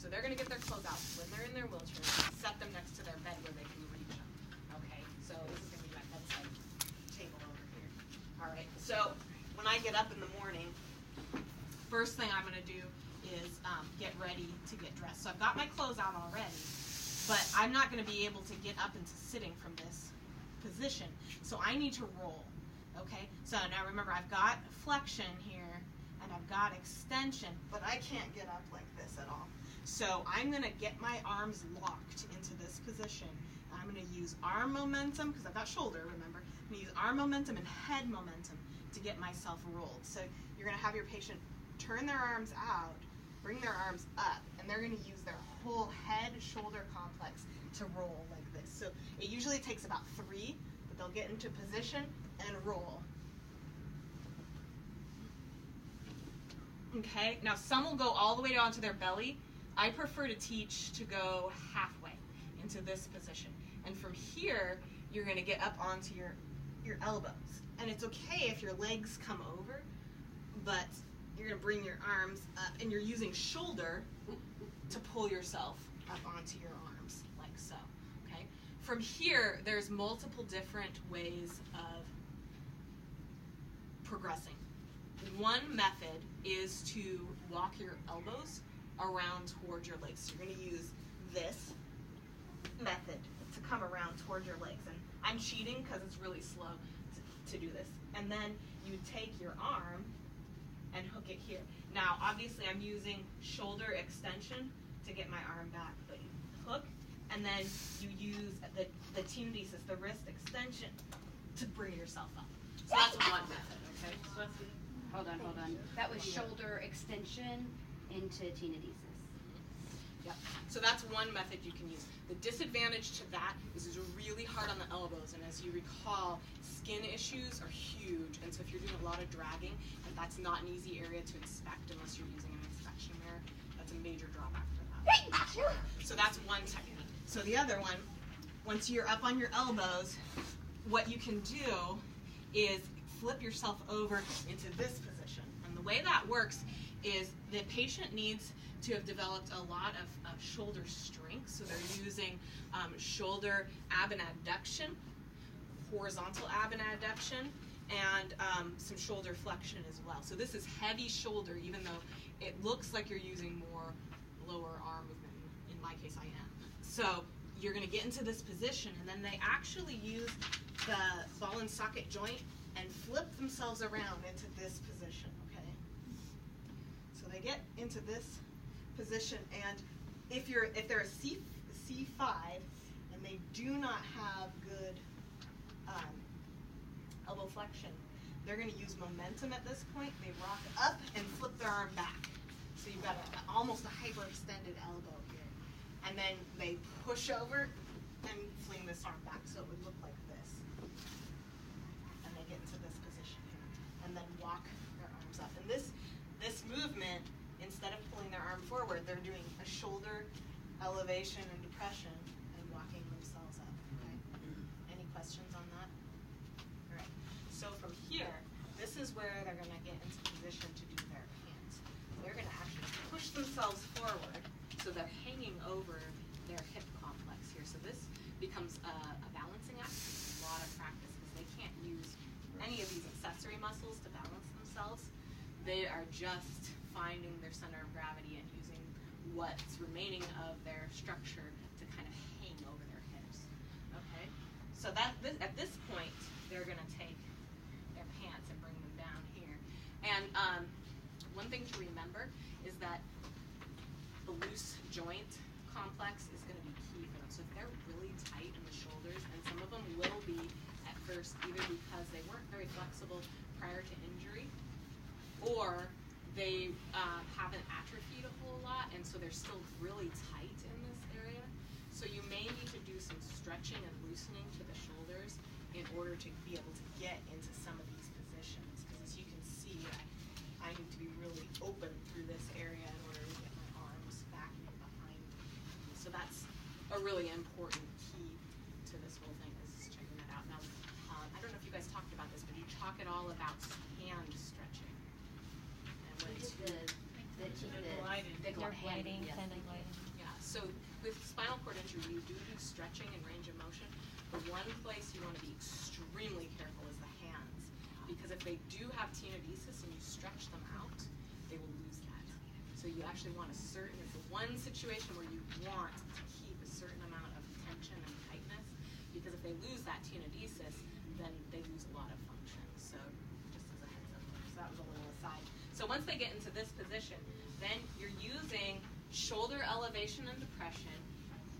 So they're going to get their clothes out when they're in their wheelchair, set them next to their bed where they can reach them. Okay, so this is going to be my bedside table over here. All right, so when I get up in the morning, first thing I'm going to do is get ready to get dressed. So I've got my clothes out already, but I'm not going to be able to get up into sitting from this position. So I need to roll. Okay, so now remember, I've got flexion here and I've got extension, but I can't get up like this at all. So I'm going to get my arms locked into this position. I'm going to use arm momentum, because I've got shoulder, remember. I'm going to use arm momentum and head momentum to get myself rolled. So you're going to have your patient turn their arms out, bring their arms up, and they're going to use their whole head-shoulder complex to roll like this. So it usually takes about 3, but they'll get into position and roll. Okay, now some will go all the way down to their belly. I prefer to teach to go halfway into this position. And from here, you're going to get up onto your elbows. And it's okay if your legs come over, but you're going to bring your arms up, and you're using shoulder to pull yourself up onto your arms, like so. Okay. From here, there's multiple different ways of progressing. One method is to walk your elbows around towards your legs. So you're going to use this method to come around towards your legs. And I'm cheating because it's really slow to do this. And then you take your arm and hook it here. Now, obviously, I'm using shoulder extension to get my arm back, but you hook, and then you use the tenodesis, the wrist extension, to bring yourself up. So that's one method, okay? So that's Hold on. That was shoulder extension into tenodesis. Yep. So that's one method you can use. The disadvantage to that is it's really hard on the elbows, and as you recall, skin issues are huge, and so if you're doing a lot of dragging, and that's not an easy area to inspect unless you're using an inspection mirror, that's a major drawback for that. So that's one technique. So the other one, once you're up on your elbows, what you can do is flip yourself over into this position. And the way that works is the patient needs to have developed a lot of shoulder strength. So they're using shoulder abduction, horizontal abduction, and some shoulder flexion as well. So this is heavy shoulder, even though it looks like you're using more lower arm movement. In my case, I am. So you're going to get into this position, and then they actually use the ball and socket joint and flip themselves around into this position, okay? So they get into this position, and if they're a C5 and they do not have good elbow flexion, they're going to use momentum at this point. They rock up and flip their arm back. So you've got almost a hyperextended elbow here. And then they push over and fling this arm back, so it would look like this. And they get into this position here. And then walk their arms up. And this movement, instead of pulling their arm forward, they're doing a shoulder elevation and depression and walking themselves up. Okay? Any questions on that? All right. So from here, this is where they're going to get into position to do their hands. They're going to actually push themselves forward so they're hanging over their hip complex here. So this becomes a balancing act. It's a lot of practice because they can't use any of these accessory muscles to balance themselves. They are just finding their center of gravity and using what's remaining of their structure to kind of hang over their hips. Okay? So at this point, they're going to take their pants and bring them down here. And one thing to remember is that the loose joint complex is going to be key for them. So if they're really tight in the shoulders, and some of them will be at first either because they weren't very flexible prior to injury, or they haven't atrophied a whole lot, and so they're still really tight in this area. So you may need to do some stretching and loosening to the shoulders in order to be able to get into some of these positions. Because as you can see, I need to be really open through this area in order to get my arms back and behind me. So that's a really important key to this whole thing, is checking that out. Now, I don't know if you guys talked about this, but you talk it all about hand stretching. We did the The gliding, yes. tendon gliding. Yeah, so with spinal cord injury, you do stretching and range of motion. The one place you want to be extremely careful is the hands, because if they do have tenodesis and you stretch them out, they will lose that. So you actually want it's the one situation where you want to keep a certain amount of tension and tightness, because if they lose that tenodesis, then they lose a lot of function. So just as a heads up there. So that was a little aside. So once they get into this position, then you're using shoulder elevation and depression,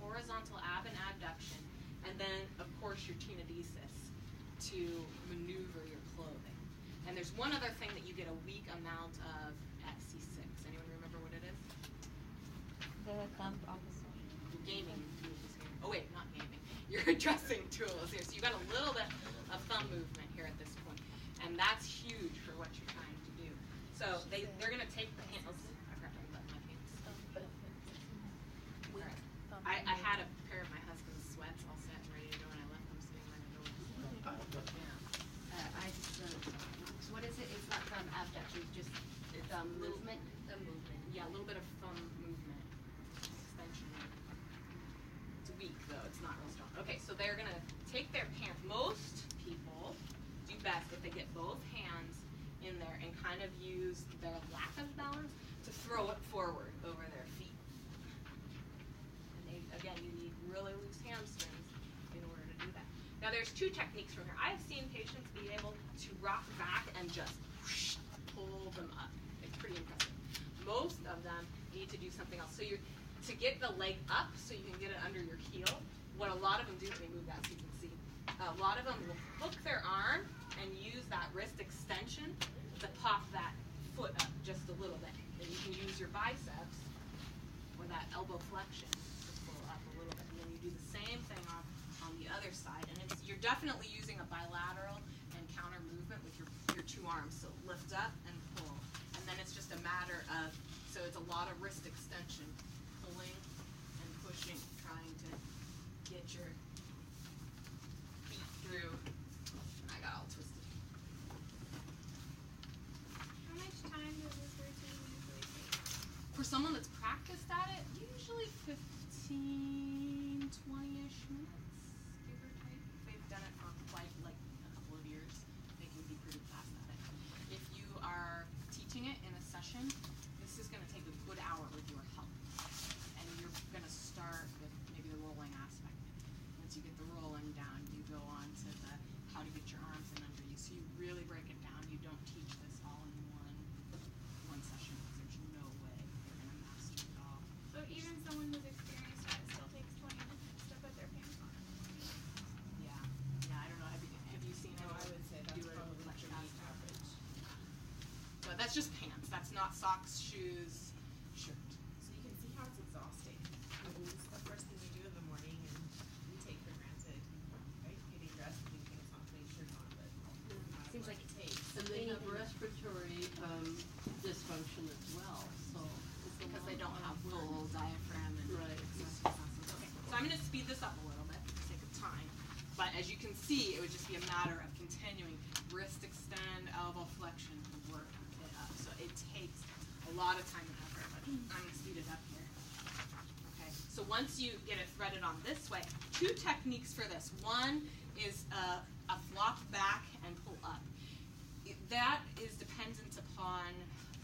horizontal ab and abduction, and then, of course, your tenodesis to maneuver your clothing. And there's one other thing that you get a weak amount of at C6. Anyone remember what it is? The thumb opposite. Your gaming tools here. Oh wait, not gaming. Your addressing tools here. So you've got a little bit of thumb movement here at this point. And that's huge for what you're trying to do. So they're going to take the hands. I forgot to unbutton my pants. All right. I had a pair of my husband's sweats all set and ready to go, and I left them sitting by the door. I just, so what is it? It's not thumb abduction, it's just thumb movement? Thumb movement. Yeah, a little bit of thumb movement. Extension. It's weak, though. It's not real strong. Okay, so they're going to take their pants. Most people do best if they get both hands in there and kind of use their lack of balance to throw it forward over their feet. And again, you need really loose hamstrings in order to do that. Now there's two techniques from here. I've seen patients be able to rock back and just whoosh, pull them up. It's pretty impressive. Most of them need to do something else. So to get the leg up so you can get it under your heel, what a lot of them do, let me move that so you can see. A lot of them will hook their arm and use that wrist extension to pop that foot up just a little bit. Then you can use your biceps or that elbow flexion to pull up a little bit. And then you do the same thing on the other side. And you're definitely using a bilateral and counter movement with your two arms. So lift up and pull. And then it's just a matter of, so it's a lot of wrist extension, pulling and pushing, trying to get your feet through. And I got all twisted. How much time does this routine usually take? For someone that's practiced at it, usually 15, 20-ish minutes, give or take. If they've done it for quite like a couple of years, they can be pretty fast at it. If you are teaching it in a session, this is going to take a good hour with your help. And you're going to start with maybe the rolling aspect. Once you get the rolling down, you go on to the how to get your arms in under you. So you really break it down. You don't teach this all in one session, because there's no way you're going to master it all. So even someone who's experienced it still takes 20 minutes to put their pants on. Yeah, I don't know. Have you seen No, anyone I would say that's do it probably much pretty faster? average. But that's just pants. That's not socks, shoes, shirt. So you can see how it's exhausting. It's the first thing we do in the morning, and we take for granted, right? Getting dressed, putting pants on, putting shirt on, but Seems like it takes. And they have respiratory dysfunction as well, so. it's a Because lot they don't of have work. full diaphragm and Right. Okay, so I'm going to speed this up a little bit for the sake of time. But as you can see, it would just be a matter of continuing wrist extend, elbow flexion to work it up. So it takes a lot of time and effort, but I'm going to speed it up here. Okay, so once you get it threaded on this way, two techniques for this. One is a flop back and pull up. That is dependent upon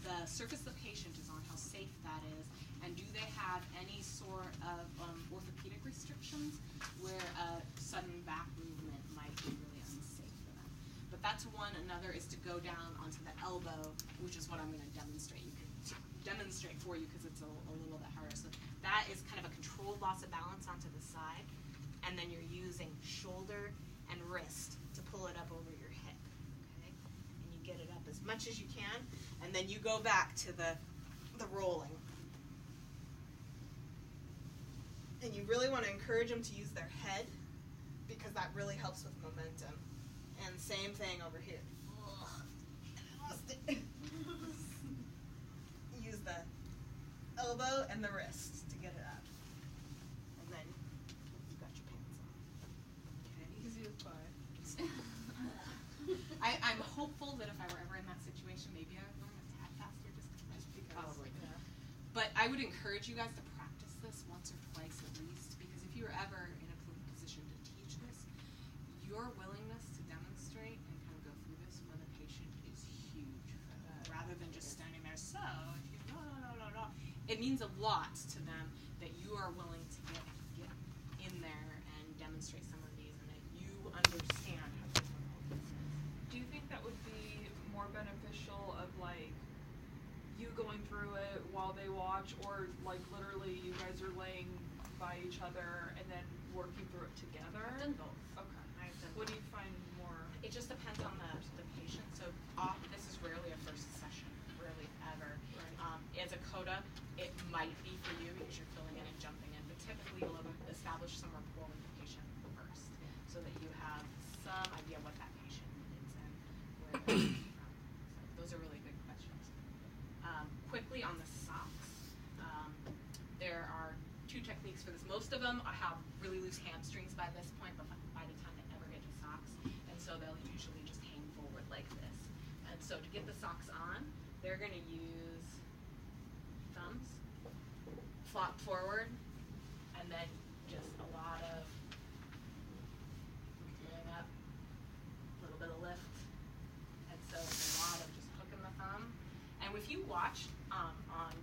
the surface the patient is on, how safe that is, and do they have any sort of orthopedic restrictions where a sudden back movement might be really unsafe for them. But that's one. Another is to go down onto the elbow, which is what I'm going to demonstrate. You can demonstrate for you because it's a little bit harder. So that is kind of a controlled loss of balance onto the side, and then you're using shoulder and wrist to pull it up over your hip. Okay, and you get it up as much as you can, and then you go back to the rolling. And you really want to encourage them to use their head, because that really helps with momentum. And same thing over here. Ugh, I lost it. Use the elbow and the wrist to get it up. And then you've got your pants on. Okay. Easy as pie. I'm hopeful that if I were ever in that situation, maybe I would learn a tad faster just because. Probably. But I would encourage you guys to practice this once or twice at least, because if you're ever in a position to teach this, your willingness to demonstrate and kind of go through this when the patient is huge for that. Rather than just standing there, so if you no. It means a lot to them that you are willing to get in there and demonstrate some of these, and that you understand how difficult this is. Do you think that would be more beneficial of like you going through it while they watch, or like literally you guys are laying by each other and then working through it together? I've done both. Okay. I've done What do both. you find more? It just depends on the patient. So this is rarely a first session, rarely ever. Right. As a coda, it might be for you because you're filling in and jumping in, but typically you'll establish some rapport with the patient first, so that you have some idea what that patient needs and where they're coming from. So those are really good questions. Quickly on the socks, there are 2 techniques for this. Most of them have really loose hamstrings by this point, but by the time they ever get to socks, and so they'll usually just hang forward like this. And so to get the socks on, they're going to use thumbs, flop forward, and then just a lot of going up, a little bit of lift, and so it's a lot of just hooking the thumb. And if you watch on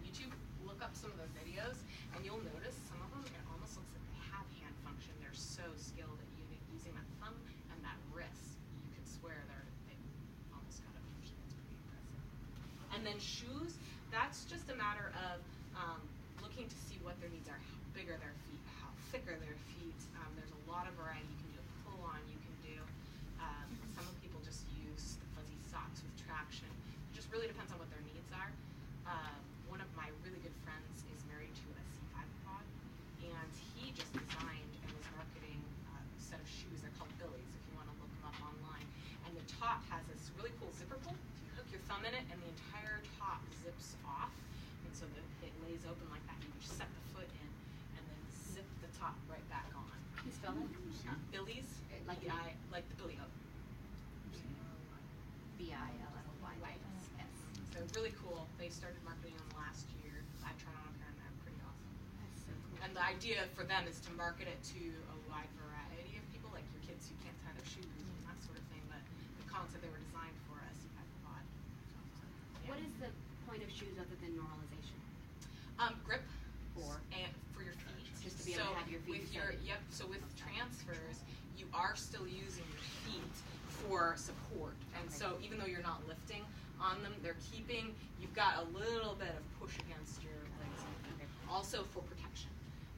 YouTube, look up some of the videos, and you'll notice some of them, it almost looks like they have hand function. They're so skilled at using that thumb and that wrist. You could swear they almost got a function. It's pretty impressive. And then shoes, that's just a matter of looking to see what their needs are, how big are their feet, how thick are their feet. There's a lot of variety. You can do a pull-on, you can do, some of people just use the fuzzy socks with traction. It just really depends on what their needs are. One of my really good friends is married to a C5 pod, and he just designed and was marketing a set of shoes. They're called Billies, if you want to look them up online. And the top has this really cool zipper pull. You hook your thumb in it, and the entire top zips off, and so it lays open like that. You just set the foot in, and then zip the top right back on. Can you spell that? Billies, Like the- like the billy goat. BILLY. So really cool. They started marketing them last year. I tried on a pair and they're pretty awesome. That's so cool. And the idea for them is to market it to a wide variety of people, like your kids who can't tie their shoes and that sort of thing. But the concept, they were designed for a C5 pod. What is the point of shoes other than normalization? Grip For? and for your feet. Just to be able to have your feet with your extended. so with transfers, you are still using your feet for support. And so even though you're not lifting on them, you've got a little bit of push against your legs. Also for protection,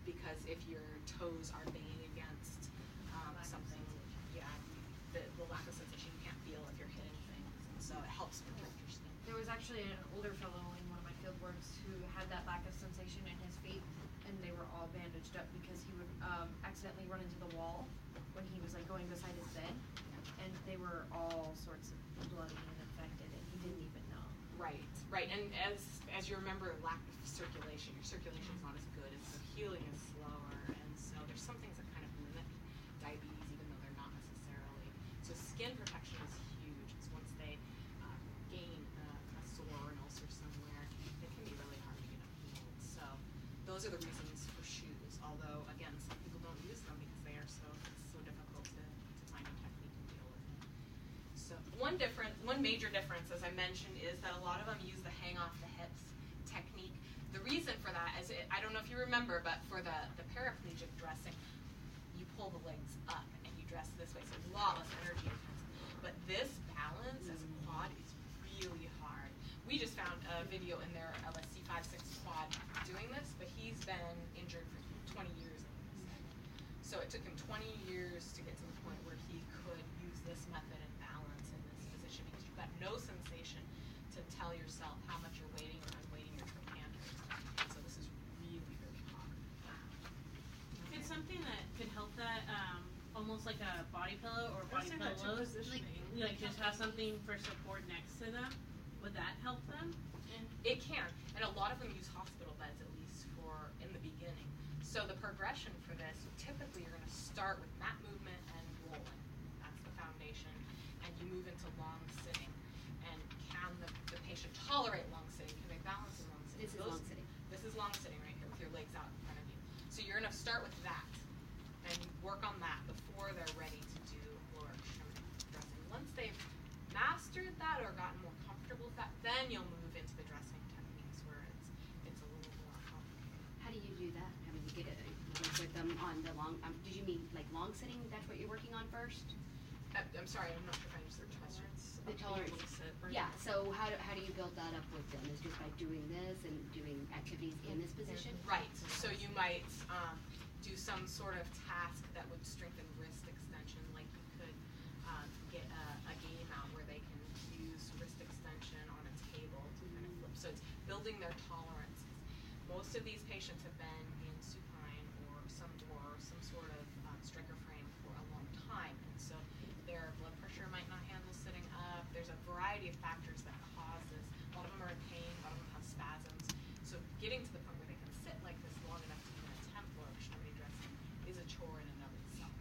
because if your toes are banging against something, the lack of sensation, you can't feel if you're hitting things, and so it helps protect your skin. There was actually an older fellow in one of my field works who had that lack of sensation in his feet, and they were all bandaged up because he would accidentally run into the wall when he was like going beside his bed, and they were all sorts of bloody and infected, and he didn't even know. Right, and as you remember, lack of circulation. Your circulation is not as good, and so healing is slower, and so there's some things that kind of limit diabetes, even though they're not necessarily. So skin protection is huge. It's once they gain a sore or an ulcer somewhere, it can be really hard to get them healed. So those are the reasons for shoes. Although again, some people don't use them because they are so difficult to find a technique and deal with it. So one major difference, as I mentioned, is that a lot of them use the hang off the hips technique. The reason for that is, I don't know if you remember, but for the paraplegic dressing, you pull the legs up and you dress this way, so it's a lot less energy intensive. But this balance as a quad is really hard. We just found a video in there of a C5-6 quad doing this, but he's been injured for 20 years in this. So it took him 20 years to get to the point where he could use this method and balance in this position, because you've got no sensation to tell yourself how much you're weighting or unweighting your trochanter. So this is really, really hard. It's something that could help that, almost like a body pillow or body pillows. Like just have something for support next to them. Would that help them? It can, and a lot of them use hospital beds, at least for in the beginning. So the progression for this, typically you're going to start with mat movement and rolling. That's the foundation, and you move into long sitting. And can the patient tolerate long sitting? Can they balance in long sitting? This is long sitting. This this is long sitting right here with your legs out in front of you. So you're gonna start with that and work on that before they're ready to do lower extremity dressing. Once they've mastered that or gotten more comfortable with that, then you'll move into the dressing techniques where it's a little more complicated. How do you do that? I mean, you get it with them on the long, did you mean like long sitting, that's what you're working on first? I'm sorry, I'm not sure if I understood the question. The tolerance. Yeah, so how do you build that up with them? Is just by doing this and doing activities in this position? Right, so you might do some sort of task that would strengthen wrist extension, like you could get a game out where they can use wrist extension on a table to kind of flip. So it's building their tolerance. Most of these patients have been in supine or some sort of striker frame for a long time, and so their blood pressure might not handle sitting up. There's a variety of factors that cause this. A lot of them are in pain, a lot of them have spasms. So getting to the point where they can sit like this long enough to even attempt lower extremity dressing is a chore in and of itself.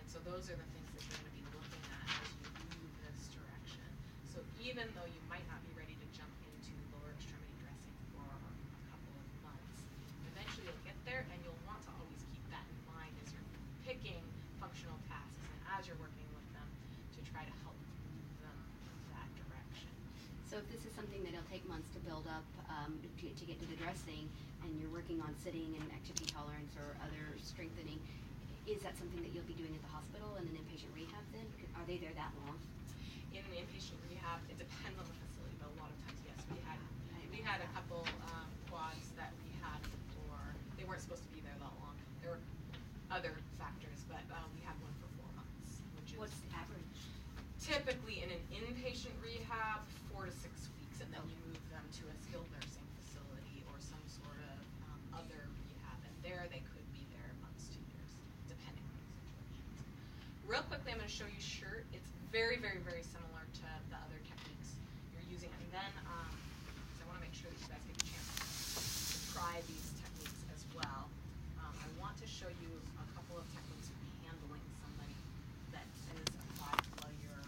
And so those are the things that you're going to be looking at as you move this direction. So even though you might not be ready to jump into lower extremity dressing for a couple of months, eventually you'll get there, and you'll want to always keep that in mind as you're picking functional tasks and as you're working with them to try to help move them in that direction. So if this is something that'll take months to build up to get to the dressing, and you're working on sitting and activity tolerance or other strengthening, is that something that you'll be doing at the hospital and an inpatient rehab then? Are they there that long? In an inpatient rehab, it depends on the facility, but a lot of times, yes. We had a couple quads that we had before. They weren't supposed to be there that long. There were other factors, but we had one for 4 months, which is What's the average? typically in an inpatient rehab, 4 to 6 weeks, and then you move them to a skilled nursing facility or some sort of other rehab, and there they could be there months to years, depending on the situation. Real quickly, I'm going to show you shirt. It's very, very, very similar to the other techniques you're using, and then because I want to make sure that you guys get a chance to try these techniques as well. I want to show you a couple of techniques for handling somebody that is applied while you're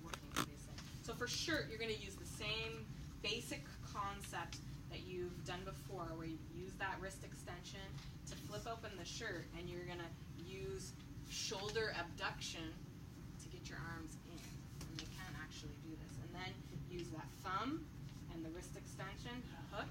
working with these things. So for shirt, you're going to use the same basic concept that you've done before, where you use that wrist extension to flip open the shirt, and you're going to use shoulder abduction to get your arms in. And they can actually do this. And then use that thumb and the wrist extension to hook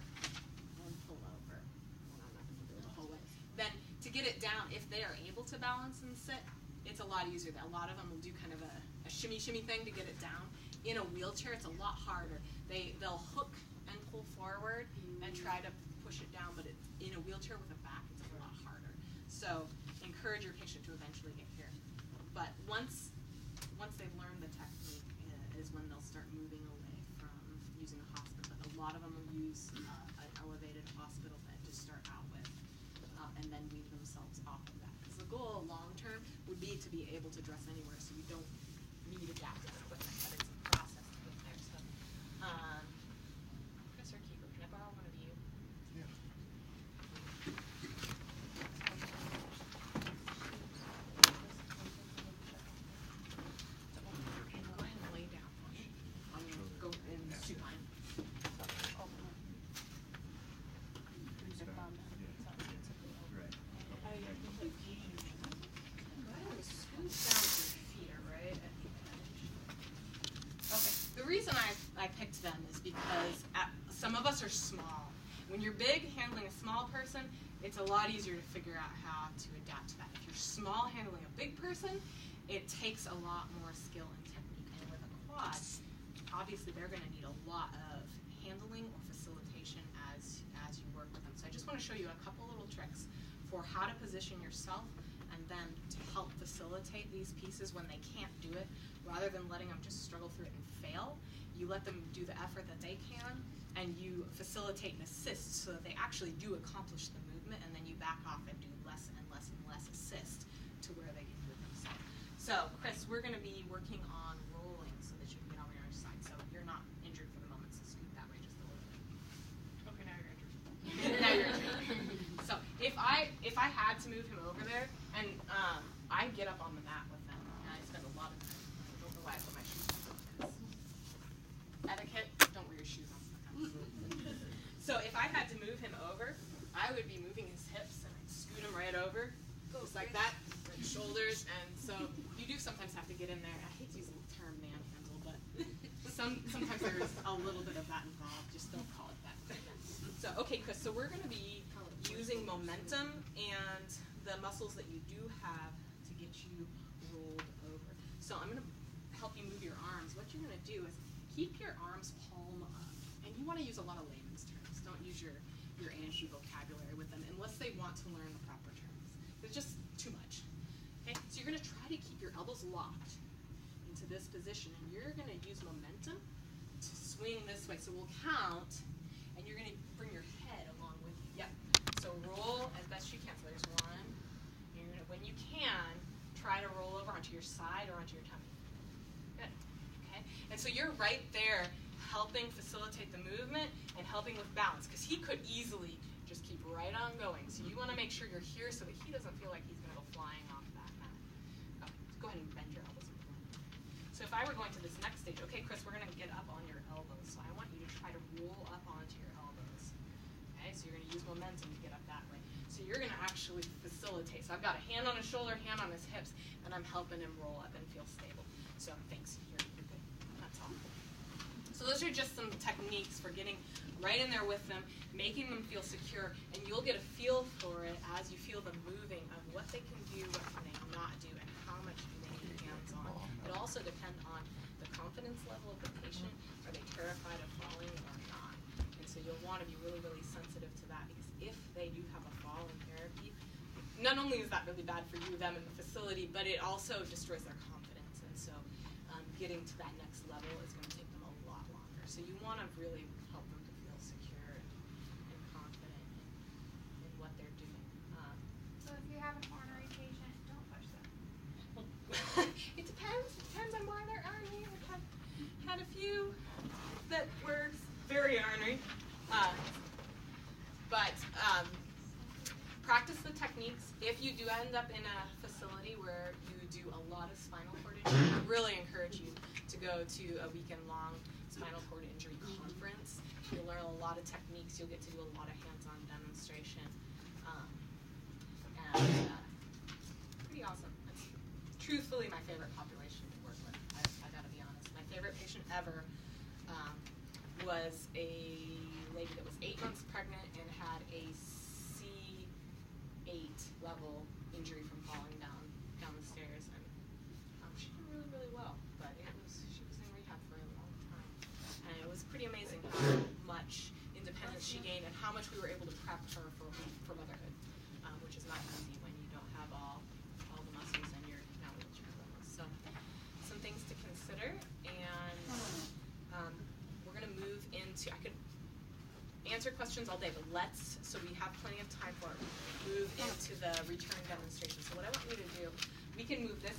and pull over. And I'm not going to do it the whole way. Then to get it down, if they are able to balance and sit, it's a lot easier. A lot of them will do kind of a shimmy thing to get it down. In a wheelchair, it's a lot harder. They'll hook and pull forward and try to push it down, but in a wheelchair with a back, it's a lot harder. So encourage your patient to eventually get here. But once they've learned the technique is when they'll start moving away from using a hospital bed. A lot of them will use an elevated hospital bed to start out with, and then wean themselves off of that. Because the goal long term would be to be able to dress anywhere, so you don't need adaptive equipment, but it's a process to get there. So, Chris or Keeper, can I borrow one of you? Yeah. Go ahead and lay down. I'm going to go in supine. Okay, the reason I picked them is because some of us are small. When you're big, handling a small person, it's a lot easier to figure out how to adapt to that. If you're small, handling a big person, it takes a lot more skill and technique. And with a quad, obviously they're going to need a lot of handling or facilitation as you work with them. So I just want to show you a couple little tricks for how to position yourself and then to help facilitate these pieces when they can't do it. Rather than letting them just struggle through it and fail, you let them do the effort that they can, and you facilitate and assist so that they actually do accomplish the movement, and then you back off and do less and less and less assist to where they can move themselves. So, Chris, we're going to be working on rolling so that you can get over your side. So you're not injured for the moment, so scoot that way just a little bit. Okay, now you're injured. Now you're injured. So if I had to move him over there, and I get up on the mat with them, and I spend a lot of time. I don't know why I put my shoes on. Etiquette, don't wear your shoes on. So So if I had to move him over, I would be moving his hips and I'd scoot him right over, just like that, like shoulders. And so you do sometimes have to get in there. I hate to use the term manhandle, but sometimes there's a little bit of that involved. Just don't call it that. So okay, Chris. So we're going to be using momentum and the muscles that you do have to get you rolled over. So I'm going to help you move your arms. What you're going to do is keep your arms palm up. And you want to use a lot of layman's terms. Don't use your ANSHI vocabulary with them unless they want to learn the proper terms. It's just too much. Okay? So you're going to try to keep your elbows locked into this position, and you're going to use momentum to swing this way. So we'll count, and you're going to bring your head along with you. Yep. So roll as best you can. So there's one. You're gonna, when you can, try to roll over onto your side or onto your tummy. Good. Okay? And so you're right there helping facilitate the movement and helping with balance, because he could easily just keep right on going. So you want to make sure you're here so that he doesn't feel like he's going to go flying off that mat. Okay, go ahead and bend your elbows. So if I were going to this next stage, okay, Chris, we're going to get up on your elbows. So I want you to try to roll up onto your elbows. Okay, so you're going to use momentum to get up that way. So you're going to actually facilitate. So I've got a hand on his shoulder, hand on his hips, and I'm helping him roll up and feel stable. So thanks. You're good. That's all. So those are just some techniques for getting right in there with them, making them feel secure, and you'll get a feel for it as you feel them moving of what they can do, what can they not do, and how much do they need hands-on. It also depends on the confidence level of the patient. Are they terrified of falling or not? And so you'll want to be really, really sensitive to that, because if they do have a fall in therapy, not only is that really bad for you, them, and the facility, but it also destroys their confidence. And so getting to that next level is going to take them a lot longer. So you want to really help them to feel secure and confident in what they're doing. So if you have an ornery patient, don't push them. It depends. It depends on why they're ornery. I've had a few that were very ornery. But practice the techniques. If you do end up in a facility where you do a lot of spinal cord injury, I really encourage you to go to a weekend-long spinal cord injury conference. You'll learn a lot of techniques. You'll get to do a lot of hands-on demonstration. Pretty awesome. It's truthfully my favorite population to work with. I got to be honest. My favorite patient ever was a lady that was 8 months pregnant and had a C8 level injury from falling down the stairs, and she did really, really well. But she was in rehab for a long time, and it was pretty amazing how much independence she gained and how much we were able to prep her for motherhood, which is not easy when you don't have all the muscles and you're now wheelchair-bound. So some things to consider, and we're going to move into, I could answer questions all day, but so we have plenty of time for it, move into the return demonstration. So what I want you to do, we can move this